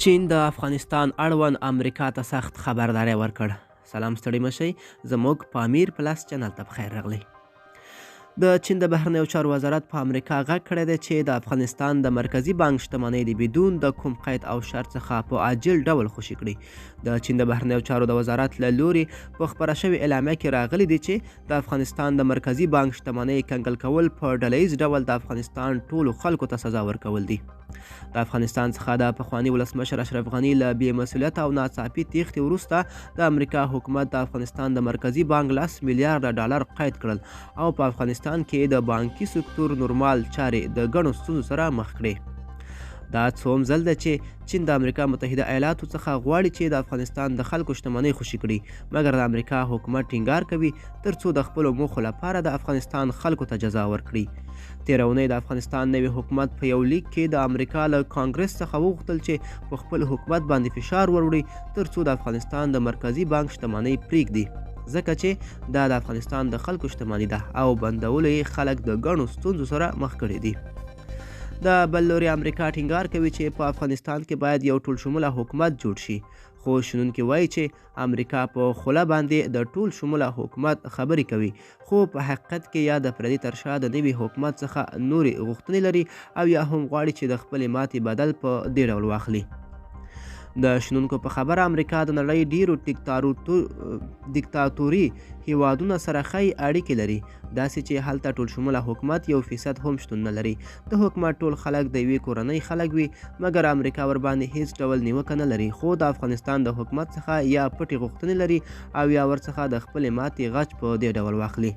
چین د افغانستان اړوند امریکا ته سخت خبرداری ورکړ. سلام ستړي مشئ، زموږ په امیر پلس چینل ته بخیر راغلی. د چین د بهرنیو چارو وزارت په امریکا غږ کړی دی چې د افغانستان د مرکزي بانک شتمنۍ د بدون د کوم قید او شرط څخه په عاجل ډول خوشي کړي. د چین د بهرنیو چارو د وزارت له لوري په خپره شوې اعلامیه کې راغلی دی چې د افغانستان د مرکزي بانک شتمنۍ کنګل کول په ډله ییز ډول د افغانستان ټولو خلکو ته سزا ورکول دي. د افغانستان څخه د پخواني ولسمشر اشرف غني له بې مسؤلیته او ناڅاپي تیښتې وروسته د امریکا حکومت د افغانستان د مرکزي بانک 10 میلیارډ ډالر قید کړل او په افغانستان کې د بانکي سکتور نورمال چارې د ګڼو ستونزو سره مخ کړې. دا څوم ځل ده چې چین د امریکا متحده ایالاتو څخه غواړي چې د افغانستان د خلکو شتمنۍ خوشي کړي، مګر د امریکا حکومت ټینګار کوي ترڅو د خپلو موخو لپاره د افغانستان خلکو ته جزا ورکړي. تېره اونۍ د افغانستان نوي حکومت په یو لیک کې د امریکا له کانګرس څخه وغوښتل چې په خپل حکومت باندې فشار وروړي ترڅو د افغانستان د مرکزي بانک شتمنۍ پرېږدي، ځکه چې دا د افغانستان د خلکو شتمني ده او بندولو یې خلک د ګڼو ستونزو سره مخ کړي دي. د بل لوري امریکا ټینګار کوي چې په افغانستان کې باید یو ټول شموله حکومت جوړ شي، خو شنونکي وایي چې امریکا په خوله باندې د ټول شموله حکومت خبرې کوي، خو په حقیقت کې یا د پردي تر شا د نوي حکومت څخه نورې غوښتنې لري او یا هم غواړي چې د خپلې ماتې بدل په دې ډول واخلي. د شنونکو په خبره امریکا د نړۍ ډیرو دیکتاتوري هیوادونو سره ښې اړیکې لري، داسې چې هلته ټول شموله حکومت 1% هم شتون نه لري. د حکومت ټول خلک د یوې کورنۍ خلک وي، مګر امریکا ورباندې هیڅ ډول نیوکه نه لري، خو د افغانستان د حکومت څخه یا پټې غوښتنې لري او یا ورڅخه د خپلې ماتې غچ په دې ډول واخلي.